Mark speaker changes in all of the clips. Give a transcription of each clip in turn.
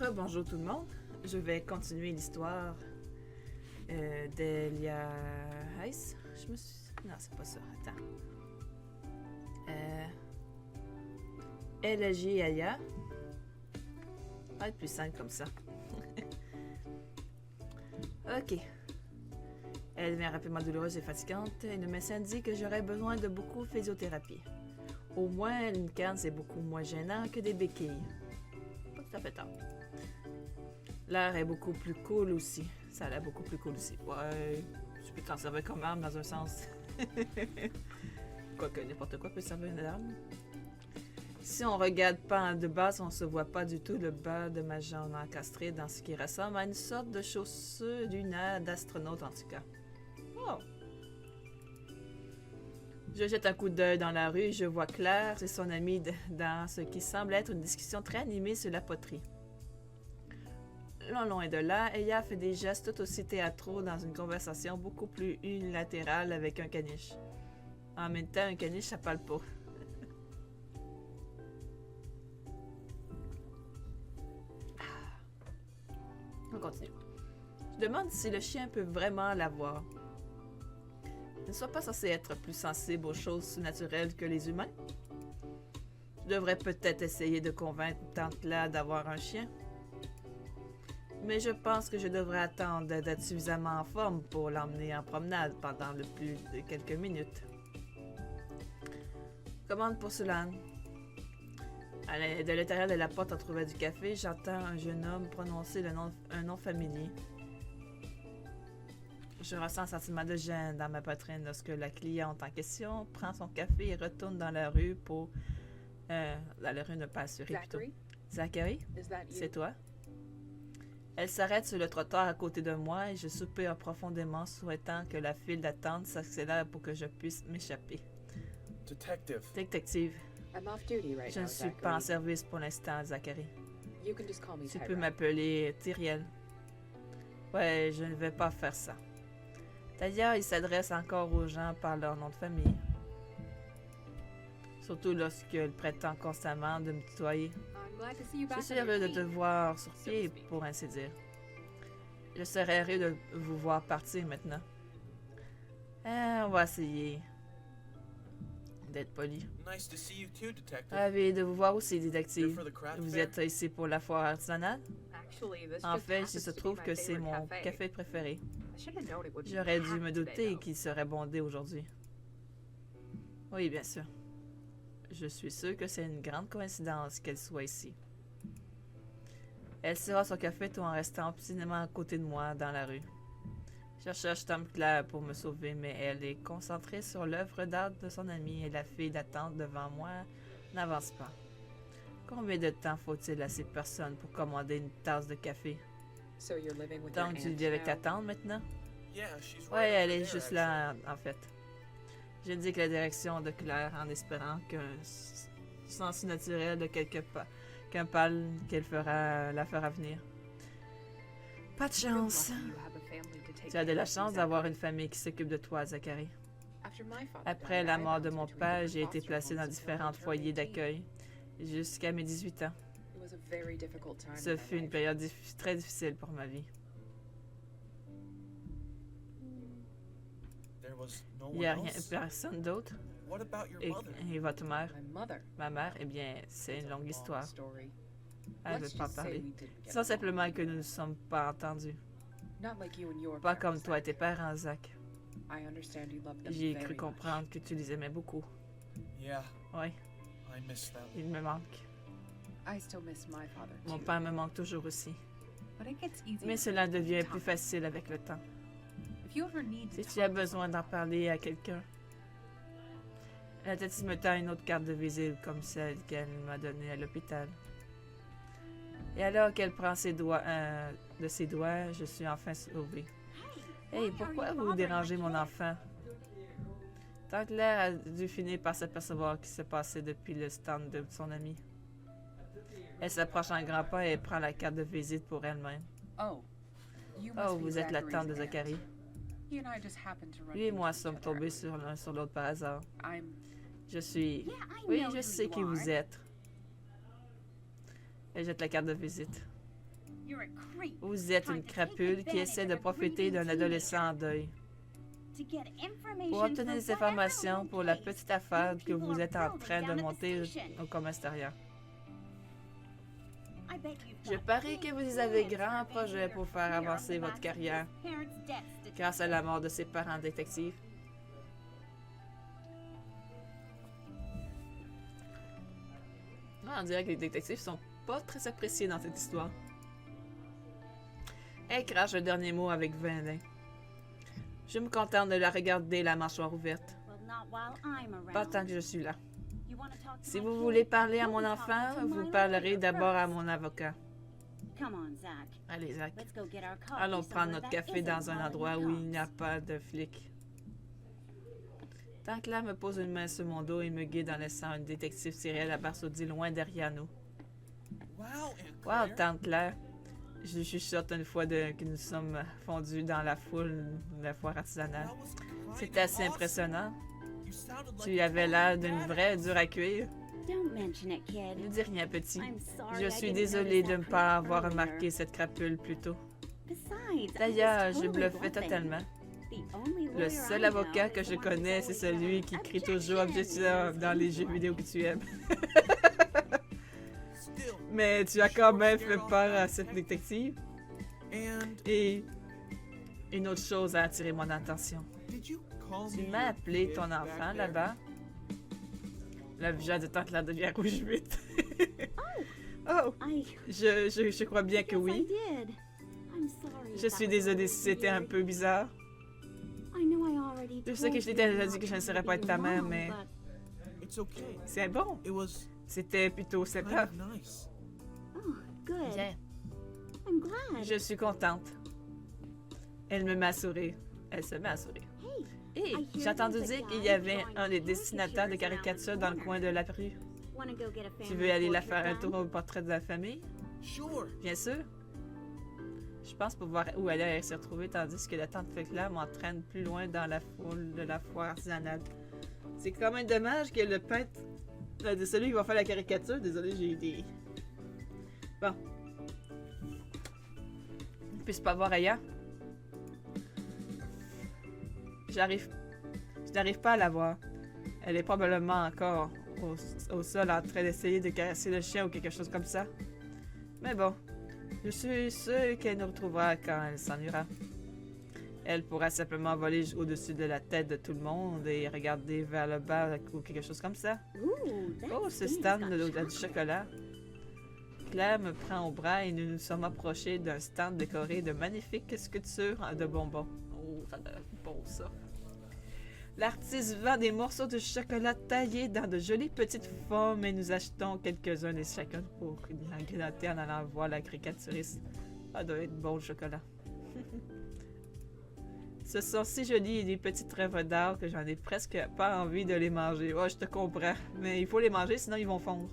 Speaker 1: Rebonjour tout le monde. Je vais continuer l'histoire d'Elia Heiss. Je me suis... Non, c'est pas ça. Attends. Elegie Aya. Ça va être plus simple comme ça. Ok. Elle devient rapidement douloureuse et fatigante. Et le médecin dit que j'aurais besoin de beaucoup de physiothérapie. Au moins, une canne, c'est beaucoup moins gênant que des béquilles. Pas tout à fait tard. L'air est beaucoup plus cool aussi. Ça a l'air beaucoup plus cool aussi. Ouais, tu peux t'en servir comme arme dans un sens. Quoique n'importe quoi peut servir une arme. Si on regarde pas de base, on se voit pas du tout le bas de ma jambe encastrée dans ce qui ressemble à une sorte de chaussure lunaire d'astronaute en tout cas. Oh! Je jette un coup d'œil dans la rue et je vois Claire et son amie dans ce qui semble être une discussion très animée sur la poterie. Loin de là, Eya fait des gestes tout aussi théâtraux dans une conversation beaucoup plus unilatérale avec un caniche. En même temps, un caniche, ça parle pas. On continue. Je demande si le chien peut vraiment la voir. Il ne soit pas censé être plus sensible aux choses surnaturelles que les humains. Je devrais peut-être essayer de convaincre Tante-là d'avoir un chien. Mais je pense que je devrais attendre d'être suffisamment en forme pour l'emmener en promenade pendant le plus de quelques minutes. Commande pour Solane. De l'intérieur de la porte entrouverte du café, j'entends un jeune homme prononcer un nom familier. Je ressens un sentiment de gêne dans ma poitrine lorsque la cliente en question prend son café et retourne dans la rue pour... dans la rue ne pas assurée plutôt. Zachary? C'est toi? Elle s'arrête sur le trottoir à côté de moi et je soupire profondément, souhaitant que la file d'attente s'accélère pour que je puisse m'échapper. Détective. Je ne suis pas en service pour l'instant, Zachary. Tu peux m'appeler Tyriel. Ouais, je ne vais pas faire ça. D'ailleurs, il s'adresse encore aux gens par leur nom de famille. Surtout lorsqu'il prétend constamment de me tutoyer. Je suis heureux de te voir sur pied, pour ainsi dire. Je serais heureux de vous voir partir maintenant. On va essayer d'être poli. Ravi de vous voir aussi, détective. Vous êtes ici pour la foire artisanale? En fait, il se trouve que c'est mon café préféré. J'aurais dû me douter qu'il serait bondé aujourd'hui. Oui, bien sûr. Je suis sûre que c'est une grande coïncidence qu'elle soit ici. Elle sera son café tout en restant obstinément à côté de moi dans la rue. Je cherche Tom Claire pour me sauver, mais elle est concentrée sur l'œuvre d'art de son amie et la file d'attente devant moi n'avance pas. Combien de temps faut-il à ces personnes pour commander une tasse de café? Donc tu vis avec ta tante maintenant? Ouais, elle est juste là en fait. J'indique la direction de Claire en espérant qu'un sens naturel de qu'un pal qu'elle la fera venir. Pas de chance. Tu as de la chance d'avoir une famille qui s'occupe de toi, Zachary. Après la mort de mon père, j'ai été placée dans différents foyers d'accueil jusqu'à mes 18 ans. Ce fut une période très difficile pour ma vie. Il n'y a personne d'autre? Et votre mère? Ma mère, eh bien, c'est une longue histoire. Elle ne veut pas parler. Disons simplement que nous ne sommes pas entendus. Pas comme toi et tes parents, Zach. J'ai cru comprendre que tu les aimais beaucoup. Oui. Il me manque. Mon père me manque toujours aussi. Mais cela devient plus facile avec le temps. Si tu as besoin d'en parler à quelqu'un, la tête me tend une autre carte de visite comme celle qu'elle m'a donnée à l'hôpital. Et alors qu'elle prend de ses doigts, je suis enfin sauvée. Hey, pourquoi vous dérangez mon enfant? Tant que l'air a dû finir par s'apercevoir ce qui se passait depuis le stand de son ami. Elle s'approche en grand pas et prend la carte de visite pour elle-même. Oh, vous êtes la tante de Zachary. Lui et moi sommes tombés sur l'un sur l'autre par hasard. Je suis... Oui, je sais qui vous êtes. Elle jette la carte de visite. Vous êtes une crapule qui essaie de profiter d'un adolescent en deuil. Pour obtenir des informations pour la petite affaire que vous êtes en train de monter au commissariat. Je parie que vous avez grand projet pour faire avancer votre carrière grâce à la mort de ses parents détectives. On dirait que les détectives sont pas très appréciés dans cette histoire. Elle crache le dernier mot avec venin. Je me contente de la regarder, la mâchoire ouverte. Pas tant que je suis là. Si vous voulez parler à mon enfant, vous parlerez d'abord à mon avocat. Allez, Zach. Allons prendre notre café dans un endroit où il n'y a pas de flics. Tantla me pose une main sur mon dos et me guide en laissant un détective Cyril abasourdi loin derrière nous. Wow, Tantla! Je lui chuchote une fois que nous sommes fondus dans la foule de la foire artisanale. C'était assez impressionnant. Tu avais l'air d'une vraie dure à cuire. Ne dis rien, petit. Je suis désolée de ne pas avoir remarqué cette crapule plus tôt. D'ailleurs, je bluffais totalement. Le seul avocat que je connais, c'est celui qui crie toujours Objection dans les jeux vidéo que tu aimes. Mais tu as quand même fait peur à cette détective. Et une autre chose a attiré mon attention. Tu m'as appelé ton enfant là-bas. Le visage de Tantla devient rouge vite. Oh! Je crois bien que oui. Je suis désolée si c'était un peu bizarre. Je sais que je t'ai déjà dit que je ne serais pas être ta mère, mais... C'est bon. C'était plutôt sympa. Bien. Je suis contente. Elle me met à sourire. Elle se met à sourire. Hé, j'ai entendu dire qu'il y avait un des dessinateurs de caricatures dans le coin de la rue. Tu veux aller la faire un tour au portrait de la famille? Bien sûr. Je pense pouvoir où aller se retrouver tandis que la tante Fécla m'entraîne plus loin dans la foule de la foire artisanale. C'est quand même dommage que le peintre de celui qui va faire la caricature, désolé, j'ai eu des... Bon. Je puisse pas voir ailleurs. Je n'arrive pas à la voir. Elle est probablement encore au sol en train d'essayer de caresser le chien ou quelque chose comme ça. Mais bon, je suis sûre qu'elle nous retrouvera quand elle s'ennuiera. Elle pourra simplement voler au-dessus de la tête de tout le monde et regarder vers le bas ou quelque chose comme ça. Oh, ce stand du chocolat. Claire me prend au bras et nous nous sommes approchés d'un stand décoré de magnifiques sculptures de bonbons. Oh, ça doit être bon ça. L'artiste vend des morceaux de chocolat taillés dans de jolies petites formes et nous achetons quelques-uns de chacun pour grignoter en allant voir la caricaturiste. Ça doit être bon le chocolat. Ce sont si jolis des petites œuvres d'art que j'en ai presque pas envie de les manger. Oh, je te comprends, mais il faut les manger sinon ils vont fondre.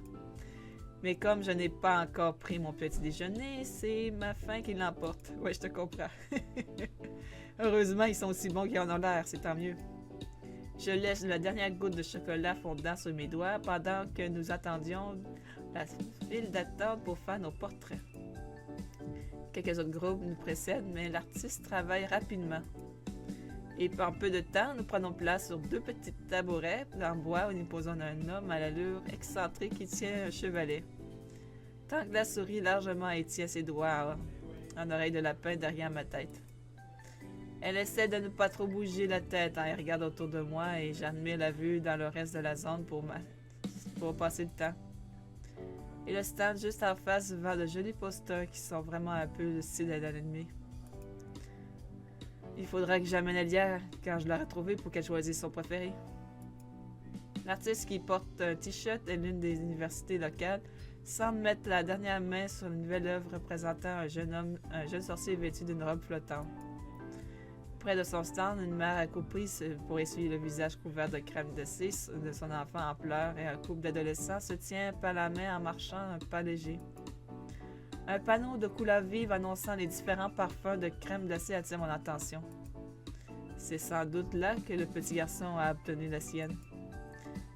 Speaker 1: Mais comme je n'ai pas encore pris mon petit déjeuner, c'est ma faim qui l'emporte. Ouais, je te comprends. Heureusement, ils sont aussi bons qu'ils en ont l'air, c'est tant mieux. Je laisse la dernière goutte de chocolat fondant sur mes doigts pendant que nous attendions la file d'attente pour faire nos portraits. Quelques autres groupes nous précèdent, mais l'artiste travaille rapidement. Et en peu de temps, nous prenons place sur deux petits tabourets en bois où nous posons un homme à l'allure excentrique qui tient un chevalet. Tantla sourit largement et tient ses doigts en oreille de lapin derrière ma tête. Elle essaie de ne pas trop bouger la tête quand elle regarde autour de moi et j'admire la vue dans le reste de la zone pour passer le temps. Et le stand juste en face vend de jolis posters qui sont vraiment un peu le style de l'ennemi. Il faudra que j'amène Elia quand je l'aurai trouvée pour qu'elle choisisse son préféré. L'artiste qui porte un t-shirt est l'une des universités locales, semble mettre la dernière main sur une nouvelle œuvre représentant un jeune sorcier vêtu d'une robe flottante. Près de son stand, une mère accroupie pour essuyer le visage couvert de crème glacée de son enfant en pleurs et un couple d'adolescents se tient par la main en marchant un pas léger. Un panneau de couleurs vives annonçant les différents parfums de crème glacée attire mon attention. C'est sans doute là que le petit garçon a obtenu la sienne.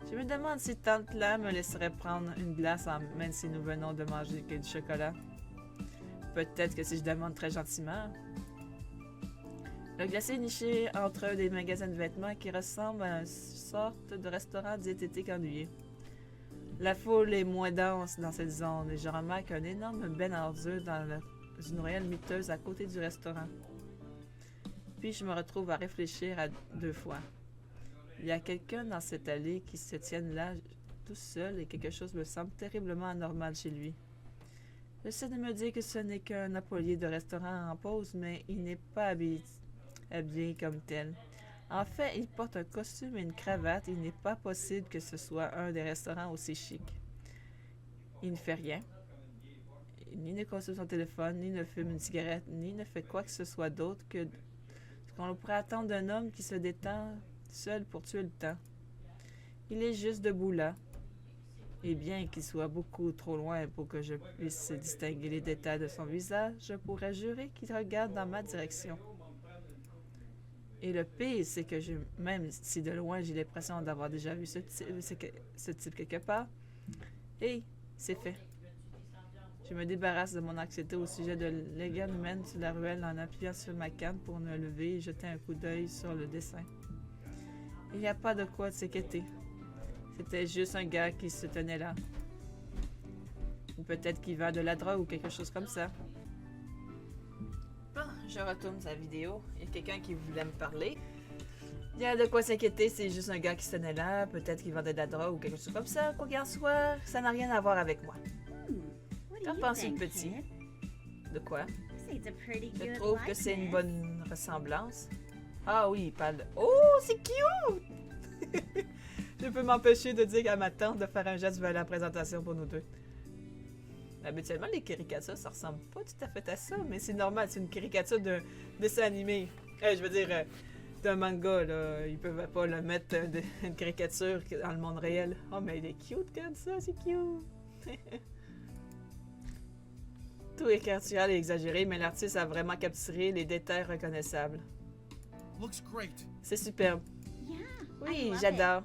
Speaker 1: Je me demande si Tantla me laisserait prendre une glace même si nous venons de manger que du chocolat. Peut-être que si je demande très gentiment. Le glacier est niché entre des magasins de vêtements qui ressemblent à une sorte de restaurant diététique ennuyé. La foule est moins dense dans cette zone et je remarque un énorme ben à ordures dans une ruelle miteuse à côté du restaurant. Puis je me retrouve à réfléchir à deux fois. Il y a quelqu'un dans cette allée qui se tienne là tout seul et quelque chose me semble terriblement anormal chez lui. J'essaie de me dire que ce n'est qu'un employé de restaurant en pause, mais il n'est pas habillé comme tel. En fait, il porte un costume et une cravate et il n'est pas possible que ce soit un des restaurants aussi chic. Il ne fait rien. Ni ne consulte son téléphone, ni ne fume une cigarette, ni ne fait quoi que ce soit d'autre que ce qu'on pourrait attendre d'un homme qui se détend seul pour tuer le temps. Il est juste debout là. Et bien qu'il soit beaucoup trop loin pour que je puisse distinguer les détails de son visage, je pourrais jurer qu'il regarde dans ma direction. Et le pire, c'est que même si de loin j'ai l'impression d'avoir déjà vu ce type quelque part, hey, c'est fait. Je me débarrasse de mon anxiété au sujet de l'égale humaine sur la ruelle en appuyant sur ma canne pour me lever et jeter un coup d'œil sur le dessin. Il n'y a pas de quoi s'inquiéter. C'était juste un gars qui se tenait là. Ou peut-être qu'il vend de la drogue ou quelque chose comme ça. Bon, je retourne sa vidéo. Il y a quelqu'un qui voulait me parler. Il y a de quoi s'inquiéter, c'est juste un gars qui se tenait là. Peut-être qu'il vendait de la drogue ou quelque chose comme ça. Quoi qu'il en soit, ça n'a rien à voir avec moi. Qu'en penses-tu, petit? De quoi? Je trouve que c'est une bonne ressemblance. Ah oui, il parle de... Oh, c'est cute! Je peux m'empêcher de dire à ma tante de faire un geste vers la présentation pour nous deux. Habituellement, les caricatures, ça ressemble pas tout à fait à ça, mais c'est normal, c'est une caricature d'un dessin animé. Je veux dire, d'un manga, là. Ils peuvent pas le mettre une caricature dans le monde réel. Oh, mais il est cute comme ça, c'est cute! Tout est caricatural et exagéré, mais l'artiste a vraiment capturé les détails reconnaissables. C'est superbe. Oui, j'adore.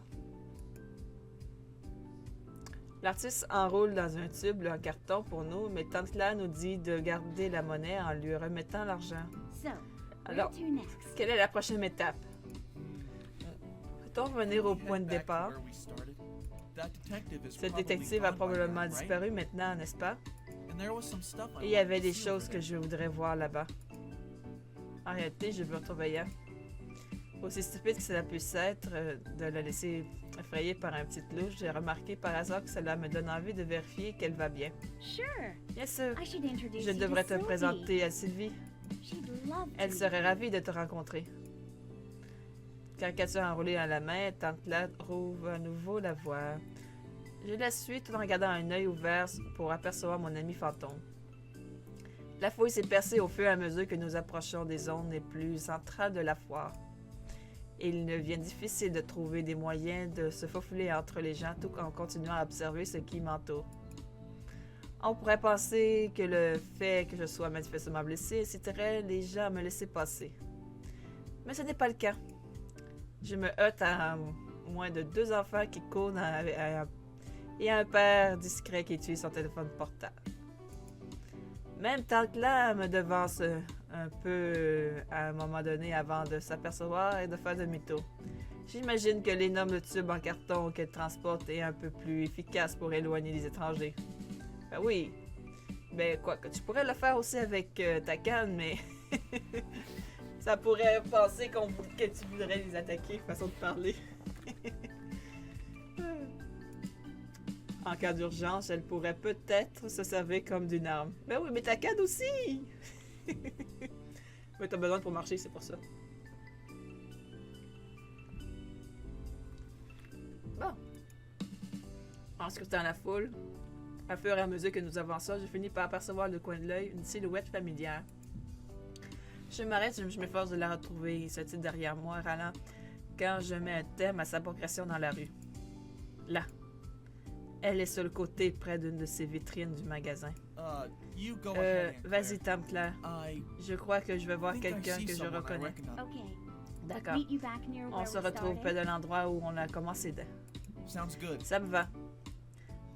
Speaker 1: L'artiste enroule dans un tube en carton pour nous, mais Tante Claire nous dit de garder la monnaie en lui remettant l'argent. Alors, quelle est la prochaine étape? Peut-on revenir au point de départ? Ce détective a probablement disparu maintenant, n'est-ce pas? Et il y avait des choses que je voudrais voir là-bas. En réalité, je veux retrouver Yann. Aussi stupide que cela puisse être de la laisser effrayée par un petit louche, j'ai remarqué par hasard que cela me donne envie de vérifier qu'elle va bien. Bien sûr. Je devrais te présenter à Sylvie. Elle serait ravie de te rencontrer. Caricature enroulée à la main, Tante Claire rouvre à nouveau la voie. Je la suis tout en gardant un œil ouvert pour apercevoir mon ami fantôme. La fouille s'est percée au fur et à mesure que nous approchons des zones les plus centrales de la foire. Et il devient difficile de trouver des moyens de se faufiler entre les gens tout en continuant à observer ce qui m'entoure. On pourrait penser que le fait que je sois manifestement blessé inciterait les gens à me laisser passer. Mais ce n'est pas le cas. Je me heurte à moins de 2 enfants qui courent et un père discret qui utilise son téléphone portable. Même Tante Claire me devance un peu à un moment donné avant de s'apercevoir et de faire demi-tour. J'imagine que l'énorme tube en carton qu'elle transporte est un peu plus efficace pour éloigner les étrangers. Ben oui. Ben quoi, que tu pourrais le faire aussi avec ta canne, mais ça pourrait penser que tu voudrais les attaquer, façon de parler. En cas d'urgence, elle pourrait peut-être se servir comme d'une arme. Ben oui, mais ta canne aussi! Mais t'as besoin pour marcher, c'est pour ça. Bon. En scrutant la foule, à fur et à mesure que nous avançons, je finis par apercevoir le coin de l'œil une silhouette familière. Je m'arrête et je m'efforce de la retrouver. Il se tient derrière moi, râlant, quand je mets un terme à sa progression dans la rue. Là. Elle est sur le côté, près d'une de ces vitrines du magasin. Vas-y, Tante Claire. Je crois que je vais voir quelqu'un que je reconnais. D'accord. On se retrouve près de l'endroit où on a commencé. Ça me va.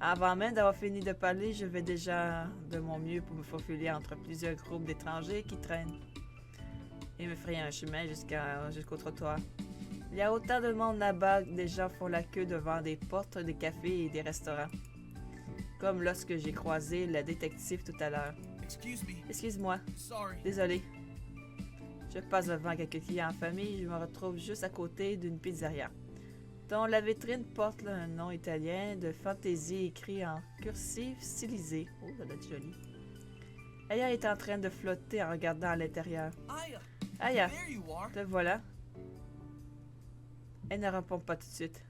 Speaker 1: Avant même d'avoir fini de parler, je vais déjà de mon mieux pour me faufiler entre plusieurs groupes d'étrangers qui traînent et me frayer un chemin jusqu'au trottoir. Il y a autant de monde là-bas que des gens font la queue devant des portes, des cafés et des restaurants. Comme lorsque j'ai croisé la détective tout à l'heure. Excuse-moi. Désolé. Je passe devant quelques clients en famille et je me retrouve juste à côté d'une pizzeria, dont la vitrine porte un nom italien de fantaisie écrit en cursive stylisé. Oh, ça doit être joli. Aya est en train de flotter en regardant à l'intérieur. Aya, te voilà. Elle ne répond pas tout de suite.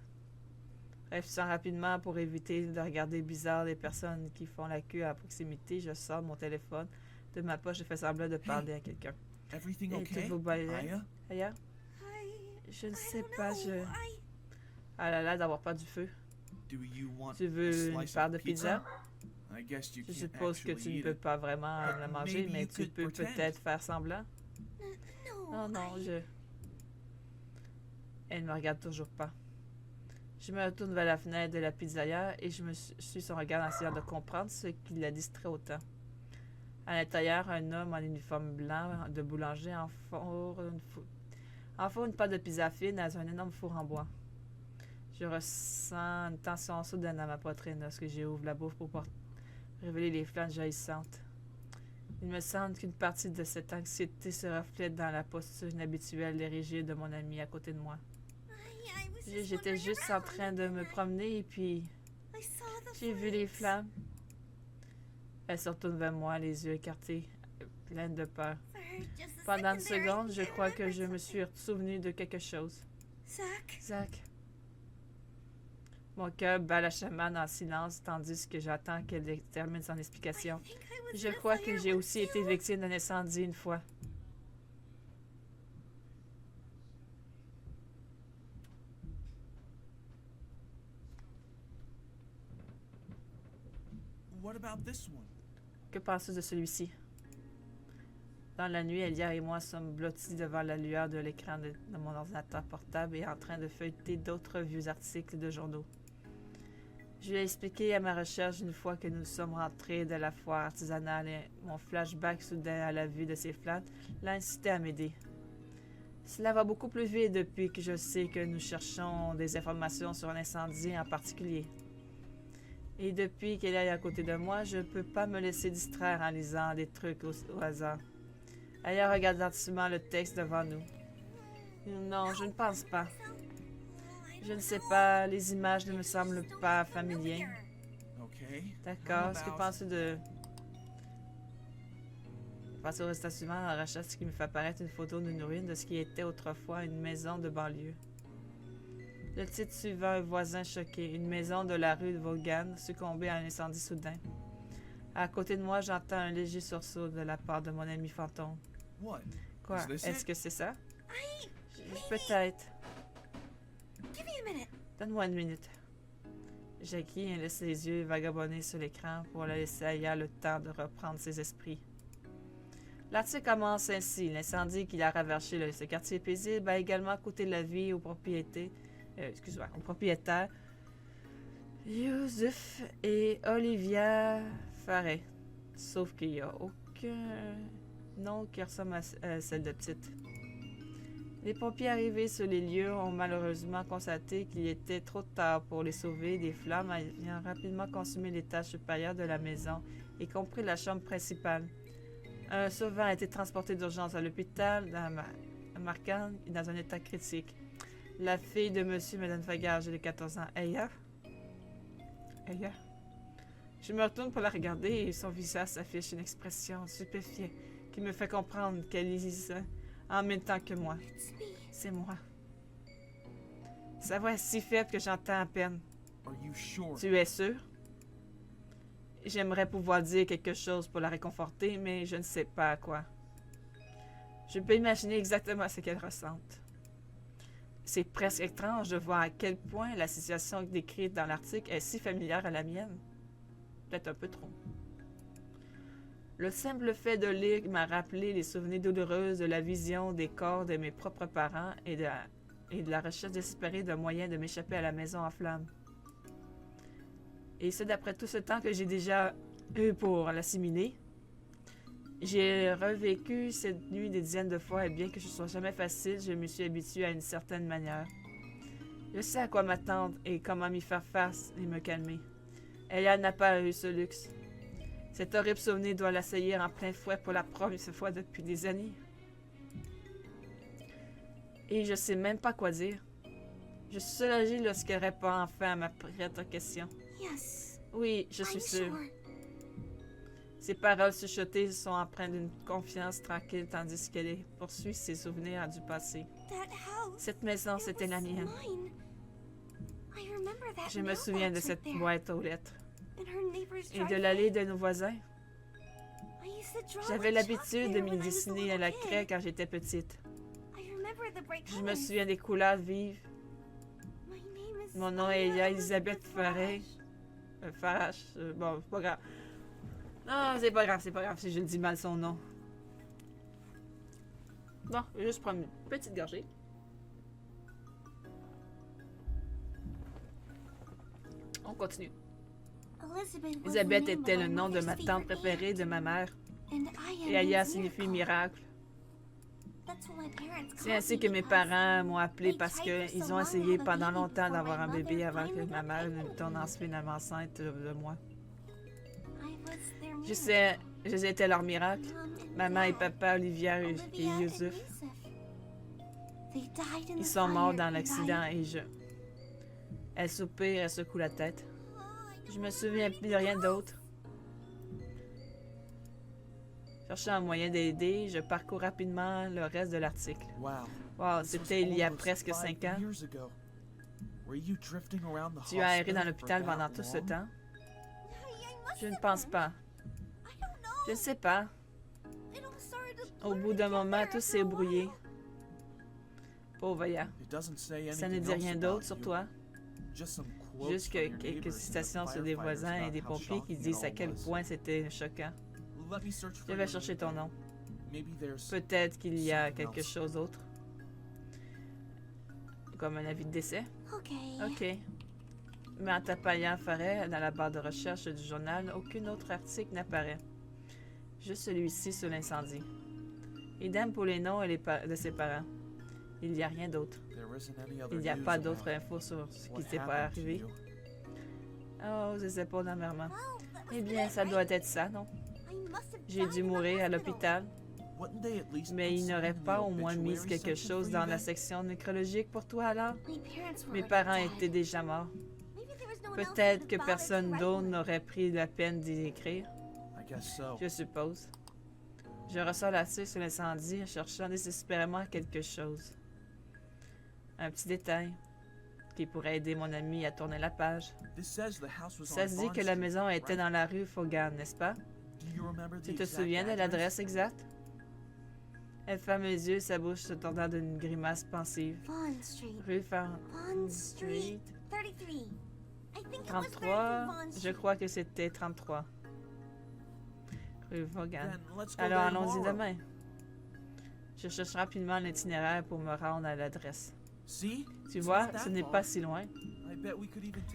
Speaker 1: Réfléchissant rapidement pour éviter de regarder bizarre les personnes qui font la queue à proximité, je sors mon téléphone de ma poche et fais semblant de parler à quelqu'un. Aya? Je ne sais pas, Elle a l'air d'avoir pas du feu. Tu veux une part de pizza? Je suppose que tu ne peux pas vraiment la manger, mais tu peux peut-être faire semblant. Oh non, Elle ne me regarde toujours pas. Je me retourne vers la fenêtre de la pizzeria et je me suis son regard en essayant de comprendre ce qui la distrait autant. À l'intérieur, un homme en uniforme blanc de boulanger enfourne une pâte de pizza fine dans un énorme four en bois. Je ressens une tension soudaine dans ma poitrine lorsque j'ouvre la bouche pour révéler les flammes jaillissantes. Il me semble qu'une partie de cette anxiété se reflète dans la posture inhabituelle et rigide de mon ami à côté de moi. J'étais juste en train de me promener et puis j'ai vu les flammes. Elle se retourne vers moi, les yeux écartés, pleine de peur. Pendant une seconde, je crois que je me suis souvenu de quelque chose. Zach. Mon cœur bat la chamane en silence tandis que j'attends qu'elle termine son explication. Je crois que j'ai aussi été victime d'un incendie une fois. Que penses-tu de celui-ci? Dans la nuit, Elia et moi sommes blottis devant la lueur de l'écran de mon ordinateur portable et en train de feuilleter d'autres vieux articles de journaux. Je lui ai expliqué à ma recherche une fois que nous sommes rentrés de la foire artisanale et mon flashback soudain à la vue de ces flammes l'a incité à m'aider. Cela va beaucoup plus vite depuis que je sais que nous cherchons des informations sur un incendie en particulier. Et depuis qu'elle est à côté de moi, je ne peux pas me laisser distraire en lisant des trucs au hasard. Elle regarde gentiment le texte devant nous. Non, je ne pense pas. Je ne sais pas, les images ne me semblent pas familières. D'accord, ce que penses-tu de... Passer au restant suivant en recherche ce qui me fait apparaître une photo d'une ruine de ce qui était autrefois une maison de banlieue. Le titre suivant, un voisin choqué. Une maison de la rue de Vaughan succombée à un incendie soudain. À côté de moi, j'entends un léger sursaut de la part de mon ami fantôme. Quoi? Est-ce que c'est ça? Peut-être. Donne-moi une minute. Jackie laisse ses yeux vagabonder sur l'écran pour la laisser Aya le temps de reprendre ses esprits. L'article commence ainsi. L'incendie qui a ravagé ce quartier paisible a également coûté la vie aux propriétaires Youssef et Olivia Farret. Sauf qu'il n'y a aucun nom qui ressemble à celle de petite. Les pompiers arrivés sur les lieux ont malheureusement constaté qu'il était trop tard pour les sauver des flammes ayant rapidement consumé l'étage supérieur de la maison, y compris la chambre principale. Un survivant a été transporté d'urgence à l'hôpital Markham dans un état critique. La fille de monsieur et madame Fagar, âgée de 14 ans, Aya. Je me retourne pour la regarder et son visage s'affiche une expression stupéfiée qui me fait comprendre qu'elle lise en même temps que moi. C'est moi. Sa voix est si faible que j'entends à peine. Tu es sûr? J'aimerais pouvoir dire quelque chose pour la réconforter, mais je ne sais pas à quoi. Je peux imaginer exactement ce qu'elle ressente. C'est presque étrange de voir à quel point la situation décrite dans l'article est si familière à la mienne. Peut-être un peu trop. Le simple fait de lire m'a rappelé les souvenirs douloureux de la vision des corps de mes propres parents et de la recherche désespérée de moyens de m'échapper à la maison en flammes. Et ce, d'après tout ce temps que j'ai déjà eu pour l'assimiler. J'ai revécu cette nuit des dizaines de fois et bien que ce soit jamais facile, je me suis habituée à une certaine manière. Je sais à quoi m'attendre et comment m'y faire face et me calmer. Elia n'a pas eu ce luxe. Cet horrible souvenir doit l'assaillir en plein fouet pour la première fois depuis des années. Et je sais même pas quoi dire. Je suis soulagée lorsqu'elle répond enfin à ma prête question. Oui, je suis sûre. Ses paroles chuchotées sont empreintes d'une confiance tranquille tandis qu'elle poursuit ses souvenirs du passé. Cette maison, c'était la mienne. Je me souviens de cette boîte aux lettres et de l'allée de nos voisins. J'avais l'habitude de m'y dessiner à la craie quand j'étais petite. Je me souviens des couleurs vives. Mon nom est Elisabeth Farage. Bon, c'est pas grave. Non, c'est pas grave si je dis mal son nom. Bon, je vais juste prendre une petite gorgée. On continue. Elisabeth était le nom de ma tante préférée de ma mère. Et Aya signifie miracle. C'est ainsi que mes parents m'ont appelé parce qu'ils ont essayé pendant longtemps d'avoir un bébé avant que ma mère ne tombe finalement enceinte de moi. J'étais leur miracle. Maman et papa, Olivia et Yusuf. Ils sont morts dans l'accident et Elle soupire et secoue la tête. Je me souviens plus de rien d'autre. Cherchant un moyen d'aider, je parcours rapidement le reste de l'article. Wow, c'était il y a presque 5 ans. Tu as erré dans l'hôpital pendant tout ce temps? Je ne pense pas. Je ne sais pas. Au bout d'un moment, tout s'est brouillé. Pauvre Aya. Ça ne dit rien d'autre sur toi? Juste quelques citations sur des voisins et des pompiers qui disent à quel point c'était choquant. Je vais chercher ton nom. Peut-être qu'il y a quelque chose d'autre. Comme un avis de décès? OK. Mais en tapant Farret dans la barre de recherche du journal, aucun autre article n'apparaît. Juste celui-ci sur l'incendie. Idem pour les noms de ses parents. Il n'y a rien d'autre. Il n'y a pas d'autres infos sur ce qui t'est pas arrivé. Oh, ses épaules amèrement. Eh bien, ça doit être ça, non? J'ai dû mourir à l'hôpital. Mais ils n'auraient pas au moins mis quelque chose dans la section nécrologique pour toi alors? Mes parents étaient déjà morts. Peut-être que personne d'autre n'aurait pris la peine d'y écrire. Je suppose. Je ressors la cire sur l'incendie en cherchant désespérément quelque chose. Un petit détail qui pourrait aider mon ami à tourner la page. Ça se dit que la maison était dans la rue Fogan, n'est-ce pas? Tu te souviens de l'adresse exacte? Elle ferme les yeux, sa bouche se tordant d'une grimace pensive. Rue Fawn Street. 33. Je crois que c'était 33. Rue Vaughan. Alors allons-y demain. Je cherche rapidement l'itinéraire pour me rendre à l'adresse. Tu vois, ce n'est pas si loin.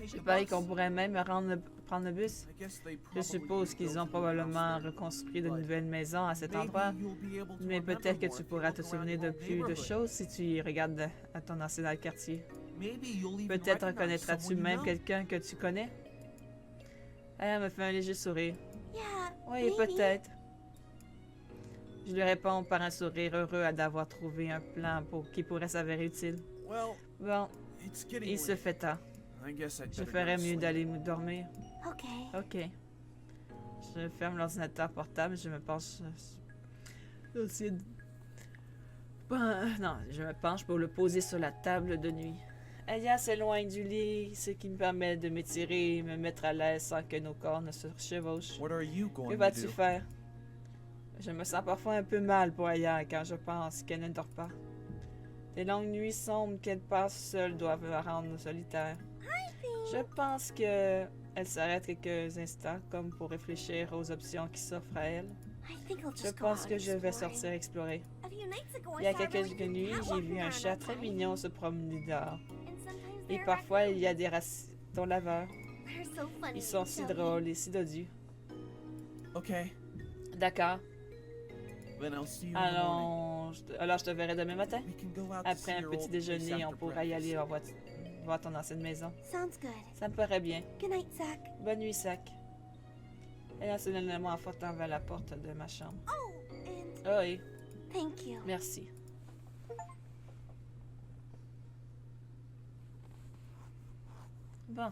Speaker 1: Je parie qu'on pourrait même prendre le bus. Je suppose qu'ils ont probablement reconstruit de nouvelles maisons à cet endroit. Mais peut-être que tu pourras te souvenir de plus de choses si tu y regardes à ton ancien dans le quartier. Peut-être reconnaîtras-tu même quelqu'un que tu connais? Elle me fait un léger sourire. Oui, peut-être. Je lui réponds par un sourire heureux d'avoir trouvé un plan qui pourrait s'avérer utile. Bon, il se fait tard. Je ferais mieux d'aller me dormir. OK. Je ferme l'ordinateur portable et je me penche... Non, je me penche pour le poser sur la table de nuit. Aya s'éloigne du lit, ce qui me permet de m'étirer et me mettre à l'aise sans que nos corps ne se chevauchent. Que vas-tu faire? Je me sens parfois un peu mal pour Aya quand je pense qu'elle ne dort pas. Les longues nuits sombres qu'elle passe seule doivent la rendre solitaire. Je pense qu'elle s'arrête quelques instants comme pour réfléchir aux options qui s'offrent à elle. Je pense que je vais sortir explorer. Il y a quelques nuits, j'ai vu un chat très mignon se promener dehors. Et parfois, il y a des racines laveurs. Ils sont si drôles et si dodus.
Speaker 2: Okay.
Speaker 1: D'accord.
Speaker 2: Then I'll see you in the morning.
Speaker 1: Alors, je te verrai demain matin.
Speaker 2: We can go out to
Speaker 1: Après
Speaker 2: see
Speaker 1: un
Speaker 2: your
Speaker 1: petit
Speaker 2: old place
Speaker 1: déjeuner, on
Speaker 2: after
Speaker 1: pourra y aller
Speaker 2: breakfast.
Speaker 1: voir ton ancienne maison.
Speaker 3: Sounds good.
Speaker 1: Ça me paraît bien.
Speaker 3: Good night, Zach.
Speaker 1: Bonne nuit, Sac. Elle a sonné le mot en fortant vers la porte de ma chambre.
Speaker 3: Oh, and
Speaker 1: Ah oui,
Speaker 3: thank you.
Speaker 1: merci. Bon.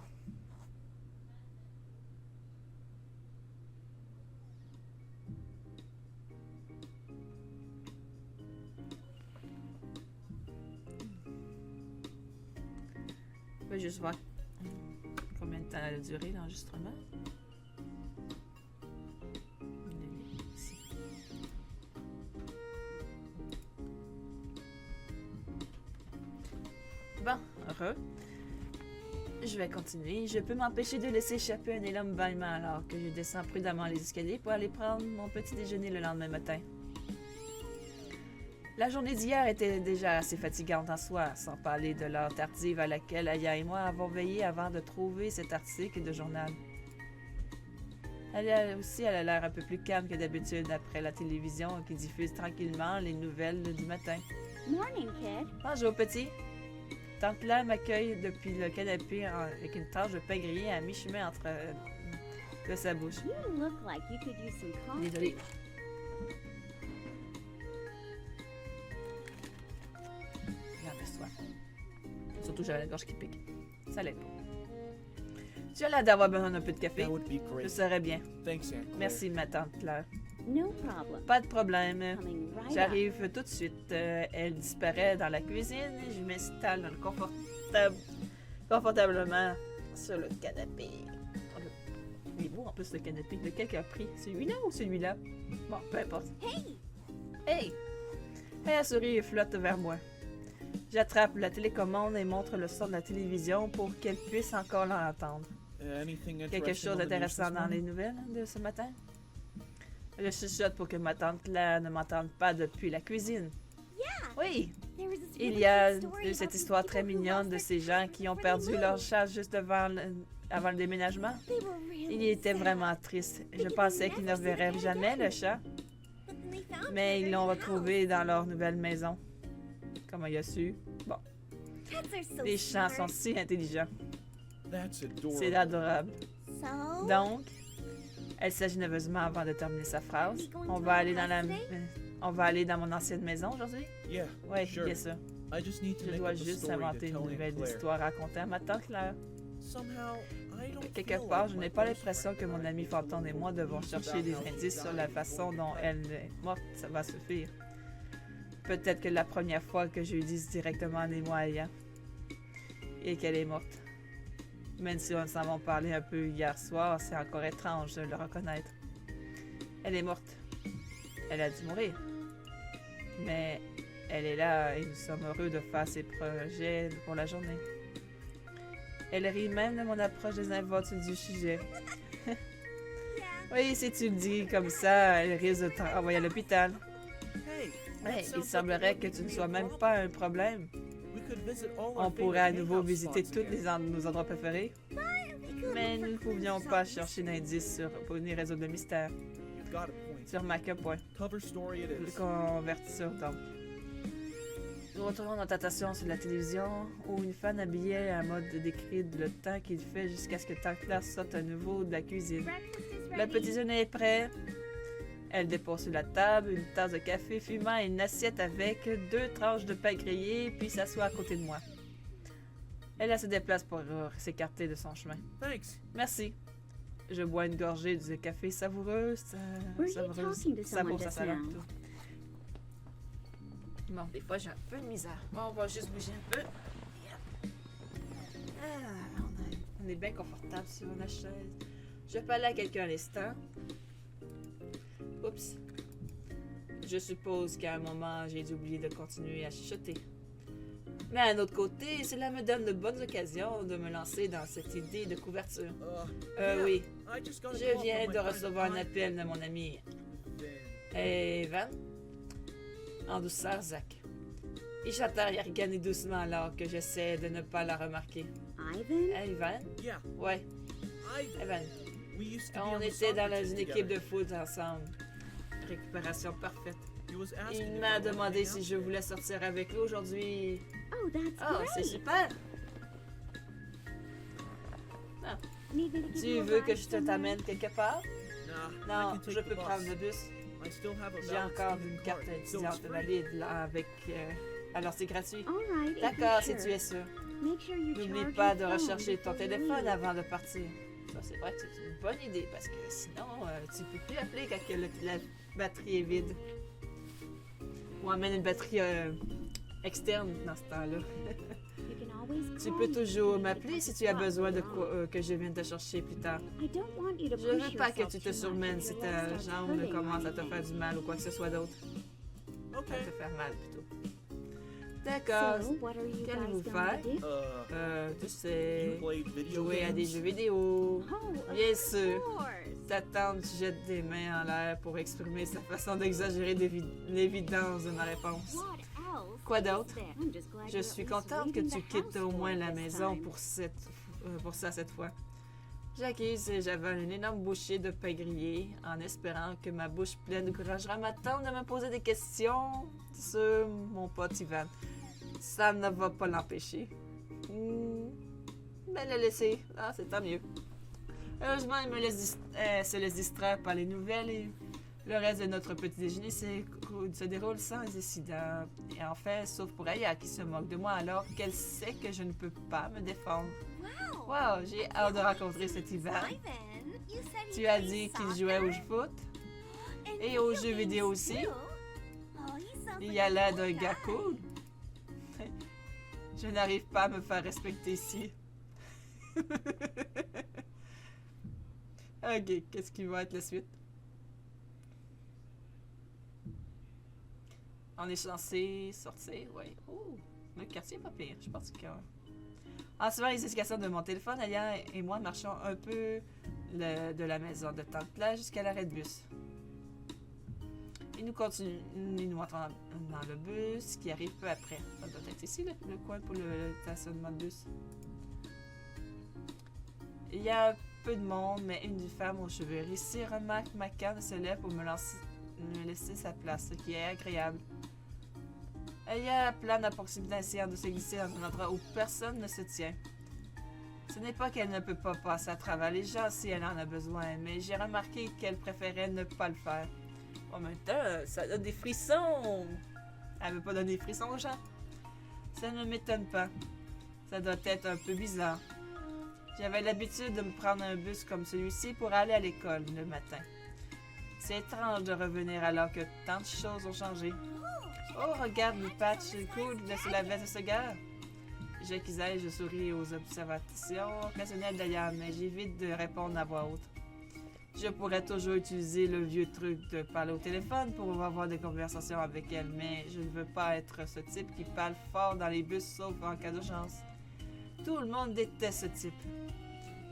Speaker 1: Je vais juste voir combien de temps elle a duré l'enregistrement. Ici. Bon, heureux. Je vais continuer. Je peux m'empêcher de laisser échapper un énorme bâillement alors que je descends prudemment les escaliers pour aller prendre mon petit déjeuner le lendemain matin. La journée d'hier était déjà assez fatigante en soi, sans parler de l'heure tardive à laquelle Aya et moi avons veillé avant de trouver cet article de journal. Elle a l'air un peu plus calme que d'habitude après la télévision qui diffuse tranquillement les nouvelles du matin.
Speaker 3: Morning, kid.
Speaker 1: Bonjour, petit. Tante Claire m'accueille depuis le canapé avec une tranche de pain grillé à mi-chemin entre de sa bouche.
Speaker 3: You look like you could use some coffee.
Speaker 1: Désolée. Aperçois. Surtout j'avais la gorge qui pique. Ça l'aide pas. Tu as l'air d'avoir besoin d'un peu de café?
Speaker 2: That would be
Speaker 1: Je
Speaker 2: great.
Speaker 1: serais bien.
Speaker 2: Thanks, Aunt Claire.
Speaker 1: Merci, ma tante Claire.
Speaker 3: No problem.
Speaker 1: Pas de problème.
Speaker 3: Coming right up.
Speaker 1: J'arrive tout de suite. Elle disparaît dans la cuisine et je m'installe confortablement sur le canapé. Il est beau en plus le canapé. Lequel qui a pris? Celui-là ou celui-là? Bon, peu importe.
Speaker 3: Hey!
Speaker 1: Hey! Elle sourit et flotte vers moi. J'attrape la télécommande et montre le son de la télévision pour qu'elle puisse encore l'entendre.
Speaker 2: Anything
Speaker 1: Quelque
Speaker 2: interesting
Speaker 1: chose
Speaker 2: on the news
Speaker 1: d'intéressant
Speaker 2: this
Speaker 1: dans les
Speaker 2: morning?
Speaker 1: nouvelles de ce matin? Je chuchote pour que ma tante Claire ne m'entende pas depuis la cuisine. Oui,
Speaker 3: There was this
Speaker 1: il
Speaker 3: really
Speaker 1: y a
Speaker 3: cute story
Speaker 1: cette
Speaker 3: about these
Speaker 1: histoire
Speaker 3: people
Speaker 1: très
Speaker 3: who
Speaker 1: mignonne
Speaker 3: lost
Speaker 1: de
Speaker 3: their
Speaker 1: ces gens qui ont
Speaker 3: when they
Speaker 1: perdu
Speaker 3: moved.
Speaker 1: leur chat juste avant le déménagement.
Speaker 3: They were really
Speaker 1: Il était
Speaker 3: sad.
Speaker 1: vraiment triste. Je pensais qu'ils ne verraient jamais le chat,
Speaker 3: But then they found
Speaker 1: mais
Speaker 3: her
Speaker 1: ils l'ont
Speaker 3: in the
Speaker 1: retrouvé dans leur nouvelle maison. Comment il a su? Bon,
Speaker 3: house. Cats are so
Speaker 1: les chats
Speaker 3: smart.
Speaker 1: sont si intelligents.
Speaker 2: That's
Speaker 1: C'est
Speaker 2: adorable.
Speaker 1: adorable.
Speaker 3: So,
Speaker 1: Donc, elle s'agit nerveusement avant de terminer sa phrase.
Speaker 3: Are we going
Speaker 1: On
Speaker 3: to
Speaker 1: va
Speaker 3: our
Speaker 1: aller dans
Speaker 3: house today?
Speaker 1: on va aller dans mon ancienne maison aujourd'hui?
Speaker 2: Yeah,
Speaker 1: Oui,
Speaker 2: sure.
Speaker 1: bien sûr.
Speaker 2: I just need to
Speaker 1: Je
Speaker 2: make
Speaker 1: dois
Speaker 2: up a
Speaker 1: juste
Speaker 2: story to
Speaker 1: inventer une
Speaker 2: tell Aunt
Speaker 1: nouvelle
Speaker 2: Claire.
Speaker 1: histoire à raconter à ma tante Claire.
Speaker 2: Somehow, I don't
Speaker 1: Quelque
Speaker 2: feel
Speaker 1: part,
Speaker 2: like
Speaker 1: je
Speaker 2: my
Speaker 1: n'ai pas
Speaker 2: best
Speaker 1: l'impression que
Speaker 2: friend
Speaker 1: mon
Speaker 2: and I
Speaker 1: ami fantôme et moi devons chercher des indices sur la façon dont elle est morte. Ça va suffire. Peut-être que la première fois que je lui dis directement des mots à Aya et qu'elle est morte. Même si on s'en va parler un peu hier soir, c'est encore étrange de le reconnaître. Elle est morte. Elle a dû mourir. Mais elle est là et nous sommes heureux de faire ses projets pour la journée. Elle rit même de mon approche désinvolte du sujet. Oui, si tu le dis comme ça, elle risque de te renvoyer à l'hôpital.
Speaker 2: Hey,
Speaker 1: Ouais,
Speaker 2: that
Speaker 1: il
Speaker 2: sounds like
Speaker 1: semblerait
Speaker 2: it
Speaker 1: que
Speaker 2: wouldn't
Speaker 1: tu ne
Speaker 2: be
Speaker 1: sois
Speaker 2: a
Speaker 1: même
Speaker 2: problem.
Speaker 1: pas un problème.
Speaker 2: We could visit all our
Speaker 1: On pourrait à
Speaker 2: favorite
Speaker 1: nouveau
Speaker 2: hangout
Speaker 1: visiter
Speaker 2: spots
Speaker 1: tous
Speaker 2: again.
Speaker 1: nos endroits préférés, mais nous ne pouvions pas chercher d'indices pour venir résoudre le mystère.
Speaker 2: You've got a point.
Speaker 1: Sur ma point.
Speaker 2: Cover story it is.
Speaker 1: Convertir donc. Nous retournons notre attention sur la télévision où une femme habillée à mode décrit le temps qu'il fait jusqu'à ce que Tante Claire sorte à nouveau de la cuisine.
Speaker 3: breakfast is
Speaker 1: Le
Speaker 3: ready.
Speaker 1: petit déjeuner est prêt. Elle dépose sur la table une tasse de café fumant et une assiette avec 2 tranches de pain grillé, puis s'assoit à côté de moi. Elle se déplace pour s'écarter de son chemin.
Speaker 2: Thanks.
Speaker 1: Merci. Je bois une gorgée du café savoureux.
Speaker 3: Were you talking to
Speaker 1: Savoure
Speaker 3: someone
Speaker 1: sa
Speaker 3: just
Speaker 1: saveur,
Speaker 3: now?
Speaker 1: tout. Bon, des fois j'ai un peu de misère. Bon, on va juste bouger un peu. Ah, on est bien confortable sur la chaise. Je parlais à quelqu'un à l'instant. Oups. Je suppose qu'à un moment, j'ai dû oublier de continuer à chuchoter. Mais d'un autre côté, cela me donne de bonnes occasions de me lancer dans cette idée de couverture.
Speaker 2: Yeah,
Speaker 1: Oui,
Speaker 2: I just got a
Speaker 1: je
Speaker 2: call
Speaker 1: viens
Speaker 2: from my
Speaker 1: de
Speaker 2: friend
Speaker 1: recevoir un
Speaker 2: Ryan.
Speaker 1: appel de mon ami
Speaker 2: Then
Speaker 1: Evan. En douceur, Zach. Il chante à doucement alors que j'essaie de ne pas la remarquer.
Speaker 3: Ivan?
Speaker 1: Evan?
Speaker 2: yeah,
Speaker 1: Ouais. Evan,
Speaker 2: We used to be
Speaker 1: on
Speaker 2: on the
Speaker 1: était dans
Speaker 2: soccer
Speaker 1: une
Speaker 2: team
Speaker 1: équipe de
Speaker 2: together.
Speaker 1: foot ensemble. Récupération parfaite.
Speaker 2: He was asking
Speaker 1: Il
Speaker 2: if
Speaker 1: m'a
Speaker 2: I wanted to
Speaker 1: demandé
Speaker 2: hang
Speaker 1: si
Speaker 2: out.
Speaker 1: je voulais sortir avec lui aujourd'hui.
Speaker 3: Oh, that's
Speaker 1: Oh, c'est
Speaker 3: great.
Speaker 1: super!
Speaker 3: Need me to give
Speaker 1: Tu
Speaker 3: you a
Speaker 1: veux que
Speaker 3: ride
Speaker 1: je te
Speaker 3: somewhere?
Speaker 1: t'amène quelque part?
Speaker 2: Nah,
Speaker 1: Non,
Speaker 2: I can
Speaker 1: je
Speaker 2: take
Speaker 1: peux
Speaker 2: the
Speaker 1: prendre
Speaker 2: bus.
Speaker 1: le bus.
Speaker 2: I still have a
Speaker 1: J'ai
Speaker 2: valid
Speaker 1: encore
Speaker 2: student
Speaker 1: une
Speaker 2: card,
Speaker 1: carte
Speaker 2: so it's
Speaker 1: étudiante
Speaker 2: free.
Speaker 1: valide là avec. Alors c'est gratuit.
Speaker 3: All right, if
Speaker 1: D'accord,
Speaker 3: you're
Speaker 1: si tu
Speaker 3: sure.
Speaker 1: es sûr.
Speaker 3: Make sure you
Speaker 1: N'oublie
Speaker 3: charge
Speaker 1: pas
Speaker 3: your
Speaker 1: de
Speaker 3: phone
Speaker 1: rechercher ton
Speaker 3: before you
Speaker 1: téléphone
Speaker 3: leave.
Speaker 1: avant de partir. Ça, c'est vrai que c'est une bonne idée parce que sinon, tu peux plus appeler quand que la batterie est vide. Ou amène une batterie externe dans ce temps-là.
Speaker 3: You can always
Speaker 1: Tu
Speaker 3: call
Speaker 1: peux
Speaker 3: me
Speaker 1: toujours
Speaker 3: if
Speaker 1: m'appeler
Speaker 3: you
Speaker 1: si
Speaker 3: get
Speaker 1: tu as
Speaker 3: stuck
Speaker 1: besoin de
Speaker 3: or
Speaker 1: quoi, que je vienne te chercher plus tard.
Speaker 3: I don't want you to
Speaker 1: Je
Speaker 3: push
Speaker 1: veux pas que
Speaker 3: yourself
Speaker 1: tu te
Speaker 3: too much
Speaker 1: surmènes
Speaker 3: if
Speaker 1: si
Speaker 3: your
Speaker 1: ta
Speaker 3: leg starts
Speaker 1: jambe
Speaker 3: hurting or
Speaker 1: commence à te
Speaker 3: anything.
Speaker 1: faire du mal ou quoi que ce soit d'autre. À
Speaker 2: Okay.
Speaker 1: te faire mal plutôt. D'accord.
Speaker 3: So, what are you
Speaker 1: Qu'allez-vous
Speaker 3: guys
Speaker 1: faire?
Speaker 3: gonna do?
Speaker 1: Tu
Speaker 2: You
Speaker 1: sais,
Speaker 2: play video
Speaker 1: jouer à des
Speaker 2: games?
Speaker 1: jeux vidéo.
Speaker 3: Oh,
Speaker 1: Bien
Speaker 3: of
Speaker 1: sûr.
Speaker 3: course.
Speaker 1: Ta tante jette des mains en l'air pour exprimer sa façon d'exagérer l'évidence de ma réponse.
Speaker 3: What else
Speaker 1: Quoi
Speaker 3: is
Speaker 1: d'autre?
Speaker 3: there? I'm just glad
Speaker 1: Je
Speaker 3: you're
Speaker 1: suis
Speaker 3: at least
Speaker 1: contente que
Speaker 3: leaving
Speaker 1: tu
Speaker 3: the
Speaker 1: quittes
Speaker 3: house
Speaker 1: au
Speaker 3: for
Speaker 1: moins
Speaker 3: it
Speaker 1: la
Speaker 3: this
Speaker 1: maison
Speaker 3: time.
Speaker 1: pour ça cette fois. J'accuse et j'avale une énorme bouchée de pain grillé en espérant que ma bouche pleine encouragera ma tante de me poser des questions sur mon pote Ivan. Ça ne va pas l'empêcher. Mais le laisser, c'est tant mieux. Heureusement, il se laisse distraire par les nouvelles et le reste de notre petit déjeuner se déroule sans incident. Et en fait, sauf pour Aya qui se moque de moi alors qu'elle sait que je ne peux pas me défendre.
Speaker 3: Wow.
Speaker 1: Wow, j'ai hâte de rencontrer cet Ivan.
Speaker 3: Simon, you said
Speaker 1: Tu
Speaker 3: he
Speaker 1: as
Speaker 3: plays
Speaker 1: dit qu'il
Speaker 3: soccer?
Speaker 1: jouait au foot
Speaker 3: And
Speaker 1: et aux
Speaker 3: video
Speaker 1: jeux vidéo
Speaker 3: games
Speaker 1: aussi.
Speaker 3: too? Oh, he sounds
Speaker 1: Il
Speaker 3: like
Speaker 1: y a
Speaker 3: a
Speaker 1: l'air
Speaker 3: cool
Speaker 1: d'un
Speaker 3: guy.
Speaker 1: gars cool. Je n'arrive pas à me faire respecter ici. Ok, qu'est-ce qui va être la suite? On est censé sortir, oui. Oh, le quartier est pas pire, je pense que... En suivant les indications de mon téléphone, Alia et moi marchons un peu de la maison de Tante Plage jusqu'à l'arrêt de bus. Et nous entrons dans le bus qui arrive peu après. Ça doit être ici le coin pour le stationnement de bus. Il y a peu de monde, mais une femme aux cheveux hérissés remarque ma canne se lève pour me laisser sa place, ce qui est agréable. Elle y a plane à proximité essayant de se glisser dans un endroit où personne ne se tient. Ce n'est pas qu'elle ne peut pas passer à travers les gens si elle en a besoin, mais j'ai remarqué qu'elle préférait ne pas le faire. En même temps, ça donne des frissons. Elle veut pas donner des frissons aux gens. Ça ne m'étonne pas. Ça doit être un peu bizarre. J'avais l'habitude de me prendre un bus comme celui-ci pour aller à l'école le matin. C'est étrange de revenir alors que tant de choses ont changé. Oh, regarde le patch, c'est cool de la veste de ce gars. J'accusais, je souris aux observations occasionnelles d'ailleurs, mais j'évite de répondre à voix haute. Je pourrais toujours utiliser le vieux truc de parler au téléphone pour avoir des conversations avec elle, mais je ne veux pas être ce type qui parle fort dans les bus sauf en cas d'urgence. Tout le monde déteste ce type.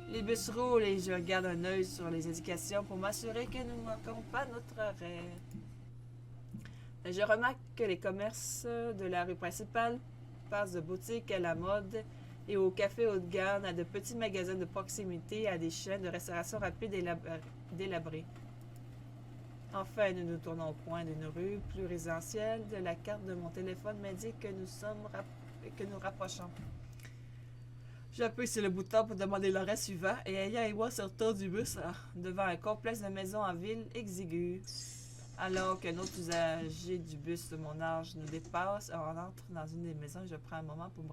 Speaker 1: Les bus roulent et je garde un œil sur les indications pour m'assurer que nous ne manquons pas notre arrêt. Je remarque que les commerces de la rue principale passent de boutiques à la mode et au café haut de gamme à de petits magasins de proximité à des chaînes de restauration rapide délabrées. Enfin, nous nous tournons au coin d'une rue plus résidentielle. De la carte de mon téléphone m'indique que nous rapprochons. J'appuie sur le bouton pour demander l'arrêt suivant et Aya et moi sortons du bus devant un complexe de maisons en ville exigu. Alors qu'un autre usager du bus de mon âge nous dépasse, on entre dans une des maisons et je prends un moment pour me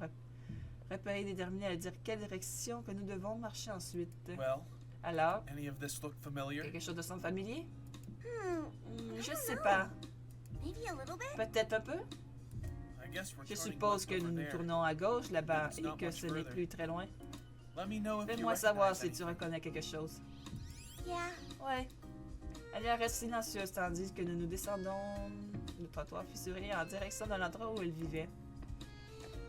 Speaker 1: repérer et déterminer à dire quelle direction que nous devons marcher ensuite.
Speaker 2: Well,
Speaker 1: Alors,
Speaker 2: any of this look familiar?
Speaker 1: quelque chose de son familier? Je
Speaker 3: I
Speaker 1: sais
Speaker 3: don't
Speaker 1: pas.
Speaker 3: know. Maybe a little bit.
Speaker 1: Peut-être un peu?
Speaker 2: I guess we're
Speaker 1: Je
Speaker 2: turning
Speaker 1: suppose
Speaker 2: west
Speaker 1: que nous
Speaker 2: over
Speaker 1: nous
Speaker 2: there.
Speaker 1: tournons à gauche là-bas
Speaker 2: It's
Speaker 1: et
Speaker 2: not
Speaker 1: que
Speaker 2: much
Speaker 1: ce n'est
Speaker 2: further.
Speaker 1: plus très loin.
Speaker 2: Let me know if you
Speaker 1: Fais-moi savoir
Speaker 2: recognize
Speaker 1: si tu
Speaker 2: anything.
Speaker 1: reconnais quelque chose.
Speaker 3: Yeah.
Speaker 1: Ouais. Elle reste silencieuse tandis que nous nous descendons le trottoir fissuré en direction de l'endroit où elle vivait.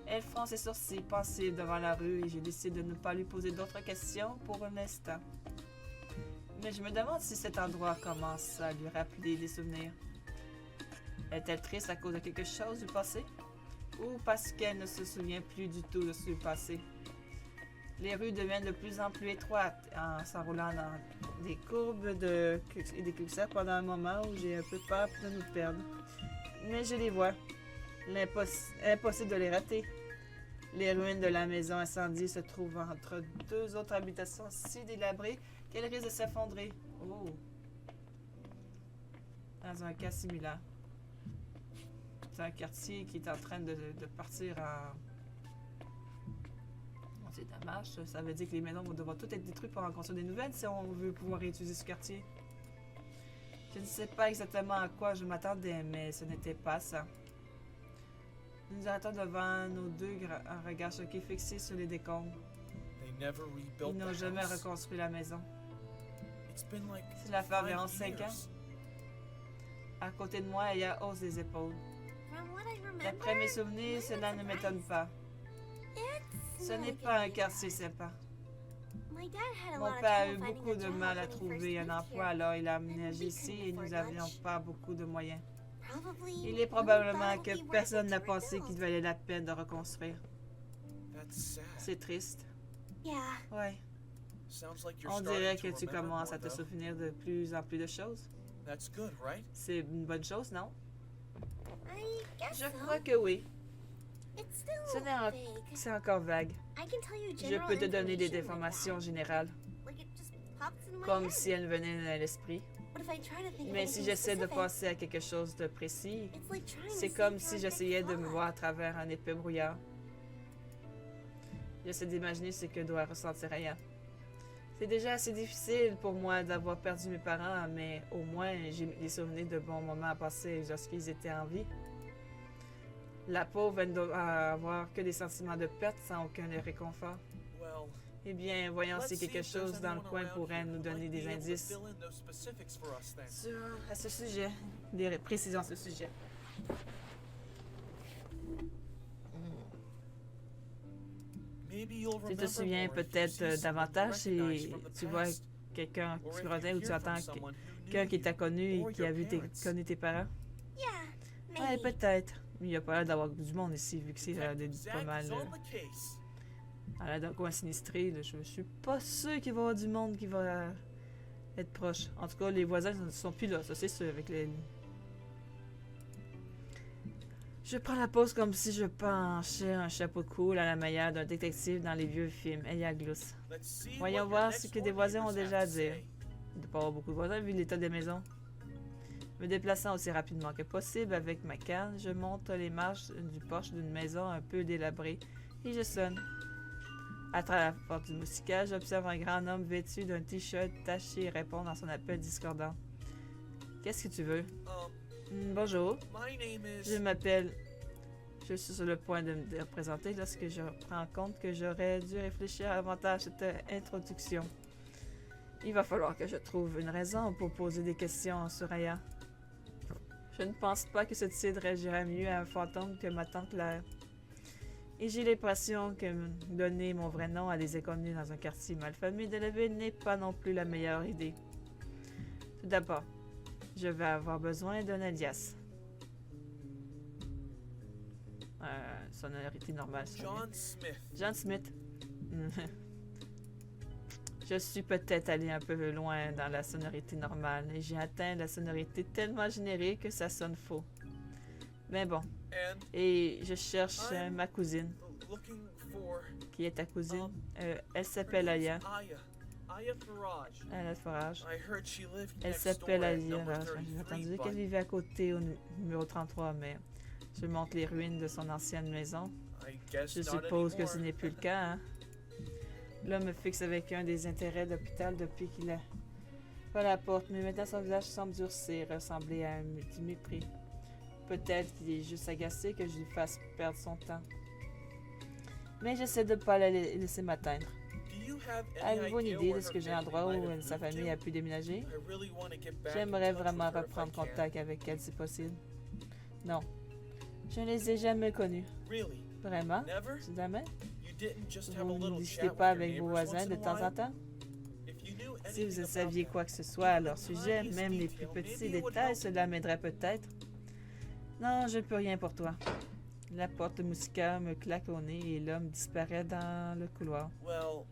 Speaker 1: Elle fronce ses sourcils pensive devant la rue et je décide de ne pas lui poser d'autres questions pour un instant. Mais je me demande si cet endroit commence à lui rappeler des souvenirs. Est-elle triste à cause de quelque chose du passé? Ou parce qu'elle ne se souvient plus du tout de ce passé? Les rues deviennent de plus en plus étroites en s'enroulant dans des courbes et des cul-de-sac pendant un moment où j'ai un peu peur de nous perdre. Mais je les vois. Impossible de les rater. Les ruines de la maison incendiée se trouvent entre deux autres habitations si délabrées qu'elles risquent de s'effondrer. Oh! Dans un cas similaire. C'est un quartier qui est en train de partir en... C'est dommage, ça veut dire que les maisons vont devoir toutes être détruites pour en construire des nouvelles si on veut pouvoir réutiliser ce quartier. Je ne sais pas exactement à quoi je m'attendais, mais ce n'était pas ça. Nous nous arrêtons devant nos deux regards choqués fixés sur les décombres. Ils n'ont jamais reconstruit la maison. Cela fait environ 5 ans. À côté de moi, Aya hausse les épaules. D'après mes souvenirs, cela ne m'étonne pas. Ce n'est pas un quartier sympa. Mon père a eu beaucoup de mal à trouver un emploi, alors il a aménagé ici et nous n'avions pas beaucoup de moyens. Il est probablement que personne n'a pensé qu'il valait la peine de reconstruire. C'est triste. Ouais. On dirait que tu commences à te souvenir de plus en plus de choses. C'est une bonne chose, non? Je crois que oui. C'est encore vague. Je peux te donner des informations générales, comme si elles venaient à l'esprit. Mais si j'essaie de penser à quelque chose de précis, c'est comme si j'essayais de me voir à travers un épais brouillard. J'essaie d'imaginer ce que doit ressentir Aya. C'est déjà assez difficile pour moi d'avoir perdu mes parents, mais au moins j'ai des souvenirs de bons moments à passer lorsqu'ils étaient en vie. La pauvre ne doit avoir que des sentiments de perte sans aucun réconfort. Eh bien, voyons si quelque chose dans le coin pourrait nous donner des indices à ce sujet, des précisions à ce sujet. Tu te souviens peut-être davantage et tu vois quelqu'un qui revenait ou tu entends quelqu'un qui t'a connu et qui a connu tes parents? Ouais, peut-être. Il n'y a pas l'air d'avoir du monde ici, vu que c'est pas mal... à l'air d'un coin sinistré, là, je suis pas sûr qu'il va y avoir du monde qui va être proche. En tout cas, les voisins ne sont plus là, ça c'est sûr, avec les... Je prends la pause comme si je penchais un chapeau cool à la manière d'un détective dans les vieux films. Aya glousse. Voyons voir ce que des voisins ont déjà à dire. Il ne doit pas avoir beaucoup de voisins vu l'état des maisons. Me déplaçant aussi rapidement que possible avec ma canne, je monte les marches du porche d'une maison un peu délabrée et je sonne. À travers la porte du mousquage, j'observe un grand homme vêtu d'un t-shirt taché répondre à son appel discordant. Qu'est-ce que tu veux? Bonjour. Je m'appelle... Je suis sur le point de me présenter lorsque je prends compte que j'aurais dû réfléchir davantage à cette introduction. Il va falloir que je trouve une raison pour poser des questions sur Aya. Je ne pense pas que ce titre réagirait mieux à un fantôme que ma tante Claire. Et j'ai l'impression que donner mon vrai nom à des inconnus dans un quartier malfamé de la ville n'est pas non plus la meilleure idée. Tout d'abord, je vais avoir besoin d'un alias. Sonorité normale. John Smith. Je suis peut-être allé un peu loin dans la sonorité normale et j'ai atteint la sonorité tellement générique que ça sonne faux. Mais bon. Et je cherche ma cousine. Qui est ta cousine? Elle s'appelle Aya. Aya Farage. Elle s'appelle Aya. J'ai entendu qu'elle vivait à côté au numéro 33, mais je montre les ruines de son ancienne maison. Je suppose que ce n'est plus le cas, hein? L'homme me fixe avec un des intérêts de l'hôpital depuis qu'il a pas la porte, mais maintenant son visage semble durcir, ressembler à un petit mépris. Peut-être qu'il est juste agacé que je lui fasse perdre son temps. Mais j'essaie de ne pas la laisser m'atteindre. Avez-vous une idée de ce que j'ai un endroit où sa famille a pu déménager? J'aimerais vraiment reprendre contact avec elle si possible. Non. Je ne les ai jamais connus. Vraiment? Jamais? Vous ne discutez pas avec vos voisins de temps en temps? Si vous saviez quoi que ce soit à leur sujet, même les plus petits détails, cela m'aiderait peut-être. Non, je ne peux rien pour toi. La porte de Moussika me claque au nez et l'homme disparaît dans le couloir.
Speaker 2: Well,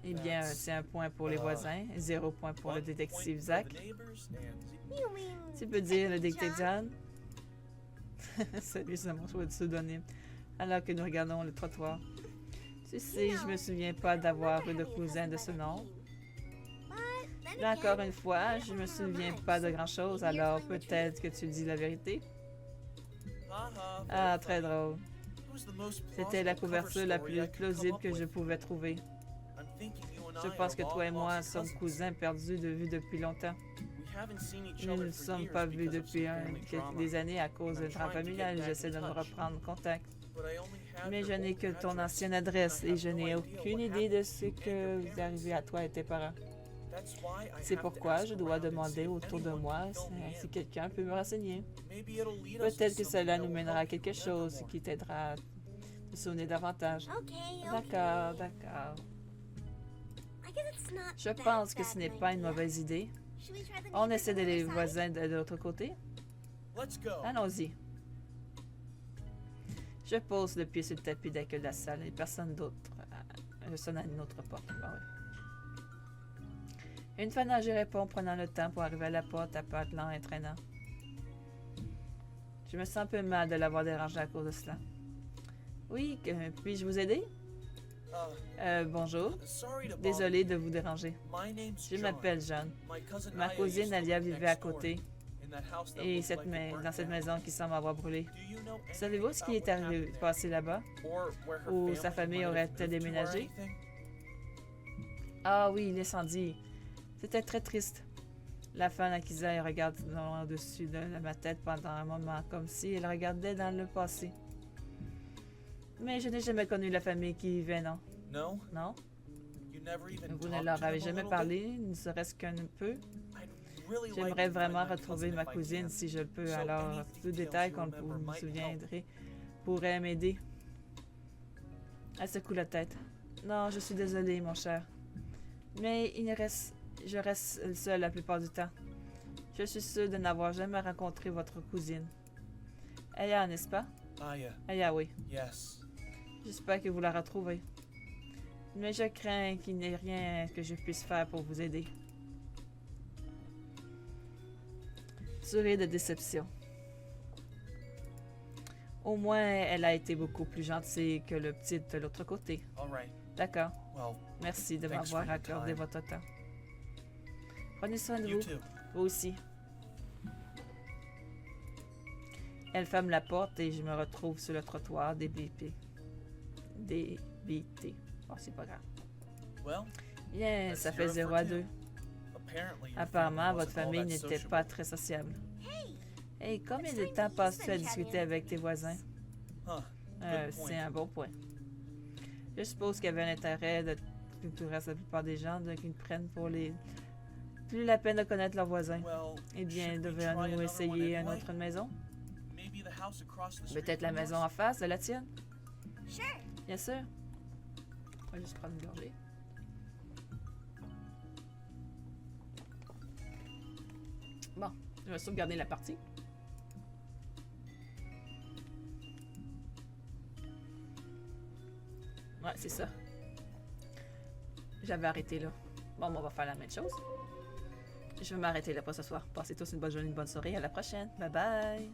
Speaker 1: Eh bien, c'est un point pour les voisins, 0 point pour le
Speaker 2: one
Speaker 1: détective
Speaker 2: point for
Speaker 1: Zach.
Speaker 2: the neighbors and
Speaker 3: You mean
Speaker 1: Tu peux dire le
Speaker 3: Detective
Speaker 1: détective John? Salut, c'est mon choix de pseudonyme. Alors que nous regardons le trottoir. Tu sais, je me souviens pas d'avoir eu de cousin de ce nom. Là encore une fois, je me souviens pas de grand chose, alors peut-être que tu dis la vérité.
Speaker 2: haha,
Speaker 1: Ah,
Speaker 2: very
Speaker 1: très
Speaker 2: funny.
Speaker 1: drôle.
Speaker 2: Who's the most
Speaker 1: C'était la
Speaker 2: plausible cover
Speaker 1: couverture la
Speaker 2: story
Speaker 1: plus
Speaker 2: I could come
Speaker 1: plausible
Speaker 2: up
Speaker 1: que je
Speaker 2: with?
Speaker 1: pouvais trouver.
Speaker 2: I'm thinking you and
Speaker 1: Je
Speaker 2: I
Speaker 1: pense
Speaker 2: are
Speaker 1: que toi et
Speaker 2: long
Speaker 1: moi
Speaker 2: lost
Speaker 1: sommes
Speaker 2: cousins.
Speaker 1: cousins perdus de vue depuis longtemps.
Speaker 2: We haven't seen each
Speaker 1: Nous ne
Speaker 2: other
Speaker 1: nous
Speaker 2: for
Speaker 1: sommes
Speaker 2: years
Speaker 1: pas vus
Speaker 2: because of
Speaker 1: depuis
Speaker 2: some family drama,
Speaker 1: des années à cause d'un
Speaker 2: I'm
Speaker 1: drame
Speaker 2: trying to get
Speaker 1: familial.
Speaker 2: back
Speaker 1: J'essaie
Speaker 2: in
Speaker 1: de me
Speaker 2: touch.
Speaker 1: reprendre contact.
Speaker 2: but I only have
Speaker 1: Mais
Speaker 2: your
Speaker 1: je n'ai
Speaker 2: old
Speaker 1: que ton
Speaker 2: address,
Speaker 1: ancienne
Speaker 2: and I
Speaker 1: adresse et
Speaker 2: have
Speaker 1: je
Speaker 2: no
Speaker 1: n'ai
Speaker 2: idea
Speaker 1: aucune
Speaker 2: what
Speaker 1: idée de
Speaker 2: happened
Speaker 1: ce
Speaker 2: to you and
Speaker 1: que
Speaker 2: your
Speaker 1: vous est arrivé à toi et tes parents.
Speaker 2: That's why I
Speaker 1: C'est
Speaker 2: have to
Speaker 1: pourquoi
Speaker 2: ask
Speaker 1: je dois
Speaker 2: around and
Speaker 1: demander
Speaker 2: see if
Speaker 1: autour de
Speaker 2: anyone
Speaker 1: moi
Speaker 2: can fill me
Speaker 1: si
Speaker 2: in.
Speaker 1: quelqu'un peut me renseigner.
Speaker 2: Maybe it'll lead us to
Speaker 1: Peut-être que
Speaker 2: something
Speaker 1: cela
Speaker 2: that
Speaker 1: nous
Speaker 2: will
Speaker 1: mènera à
Speaker 2: help you
Speaker 1: quelque
Speaker 2: remember
Speaker 1: chose
Speaker 2: more.
Speaker 1: qui t'aidera à te souvenir davantage.
Speaker 3: Okay,
Speaker 1: D'accord,
Speaker 3: okay.
Speaker 1: d'accord.
Speaker 3: I guess it's not
Speaker 1: Je
Speaker 3: that
Speaker 1: pense que
Speaker 3: bad
Speaker 1: ce n'est
Speaker 3: an
Speaker 1: pas une
Speaker 3: idea.
Speaker 1: mauvaise idée.
Speaker 3: Should we try the
Speaker 1: On
Speaker 3: neighbors
Speaker 1: essaie
Speaker 3: on the
Speaker 1: d'aller
Speaker 3: other side?
Speaker 1: voisins de l'autre côté.
Speaker 2: Let's go.
Speaker 1: Allons-y. Je pose le pied sur le tapis d'accueil de la salle et personne d'autre. Je sonne à une autre porte. Ah oui. Une fois je réponds, prenant le temps pour arriver à la porte à pas lent et traînant. Je me sens un peu mal de l'avoir dérangé à cause de cela. Oui, puis-je vous aider? Bonjour.
Speaker 2: Sorry to bother
Speaker 1: Désolé
Speaker 2: you.
Speaker 1: de vous déranger.
Speaker 2: My name's
Speaker 1: Je
Speaker 2: John.
Speaker 1: m'appelle John.
Speaker 2: My cousin
Speaker 1: Ma
Speaker 2: Aya
Speaker 1: cousine
Speaker 2: used to
Speaker 1: Alia
Speaker 2: live
Speaker 1: vivait
Speaker 2: next
Speaker 1: à
Speaker 2: door,
Speaker 1: côté
Speaker 2: in that house that
Speaker 1: et
Speaker 2: looks like it
Speaker 1: dans
Speaker 2: burnt
Speaker 1: cette
Speaker 2: down.
Speaker 1: maison qui semble avoir brûlé.
Speaker 2: Do you know anything
Speaker 1: Savez-vous ce qui
Speaker 2: about
Speaker 1: est
Speaker 2: what happened there?
Speaker 1: passé là-bas?
Speaker 2: Or where her
Speaker 1: Ou sa famille
Speaker 2: might have
Speaker 1: aurait-elle
Speaker 2: moved to or
Speaker 1: déménagé?
Speaker 2: anything?
Speaker 1: Ah oui, l'incendie. C'était très triste. La femme accusée regarde au-dessus de ma tête pendant un moment, comme si elle regardait dans le passé. Mais je n'ai jamais connu la famille qui y vivait, non?
Speaker 2: No?
Speaker 1: Non?
Speaker 2: You never even
Speaker 1: Vous ne
Speaker 2: talked
Speaker 1: leur
Speaker 2: to
Speaker 1: avez
Speaker 2: them a
Speaker 1: jamais
Speaker 2: little
Speaker 1: parlé, ne serait-ce qu'un peu?
Speaker 2: bit? I'd really like
Speaker 1: J'aimerais
Speaker 2: to find
Speaker 1: vraiment
Speaker 2: my
Speaker 1: retrouver
Speaker 2: cousin
Speaker 1: ma
Speaker 2: if I
Speaker 1: cousine
Speaker 2: can.
Speaker 1: si je le peux,
Speaker 2: So
Speaker 1: alors
Speaker 2: any
Speaker 1: tout
Speaker 2: details
Speaker 1: détail
Speaker 2: you
Speaker 1: qu'on
Speaker 2: remember
Speaker 1: me
Speaker 2: might
Speaker 1: souviendrait pourrait m'aider. Elle secoue la tête. Non, je suis désolée, mon cher. Mais je reste seule la plupart du temps. Je suis sûre de n'avoir jamais rencontré votre cousine. Aya, n'est-ce pas?
Speaker 2: Aya,
Speaker 1: Aya, oui.
Speaker 2: yes.
Speaker 1: J'espère que vous la retrouvez. Mais je crains qu'il n'y ait rien que je puisse faire pour vous aider. Sourire de déception. Au moins, elle a été beaucoup plus gentille que le petit de l'autre côté.
Speaker 2: All right.
Speaker 1: D'accord.
Speaker 2: Well,
Speaker 1: Merci de
Speaker 2: Thanks
Speaker 1: m'avoir
Speaker 2: for your
Speaker 1: accordé
Speaker 2: time.
Speaker 1: votre temps. Prenez soin de
Speaker 2: you
Speaker 1: vous.
Speaker 2: too.
Speaker 1: Vous aussi. Elle ferme la porte et je me retrouve sur le trottoir débité. Débité. Oh, c'est pas grave.
Speaker 2: Well,
Speaker 1: Bien,
Speaker 2: That's
Speaker 1: ça fait 0
Speaker 2: 0
Speaker 1: à
Speaker 2: for
Speaker 1: 2.
Speaker 2: apparently your
Speaker 1: Apparemment,
Speaker 2: family
Speaker 1: votre
Speaker 2: wasn't all
Speaker 1: famille
Speaker 2: that
Speaker 1: n'était
Speaker 2: sociable.
Speaker 1: pas très sociable.
Speaker 3: Hey,
Speaker 1: Hey, combien de temps passes-tu à discuter avec tes voisins?
Speaker 2: Huh. Good point.
Speaker 1: C'est un bon point. Je suppose qu'il y avait un intérêt de tout reste la plupart des gens qui ne prennent pour les... Plus la peine de connaître leurs voisins.
Speaker 2: Well,
Speaker 1: Eh bien,
Speaker 2: should we try
Speaker 1: devrions-nous
Speaker 2: another one
Speaker 1: essayer une
Speaker 2: anyway?
Speaker 1: autre maison?
Speaker 2: Maybe the house across the street
Speaker 1: Peut-être la
Speaker 2: from
Speaker 1: maison
Speaker 2: yours?
Speaker 1: en face de la tienne?
Speaker 3: sure.
Speaker 1: Bien sûr. On va juste prendre une gorgée. Bon, je vais sauvegarder la partie. Ouais, c'est ça. J'avais arrêté là. Bon, on va faire la même chose. Je vais m'arrêter là pour ce soir. Passez tous une bonne journée, une bonne soirée. À la prochaine. Bye bye.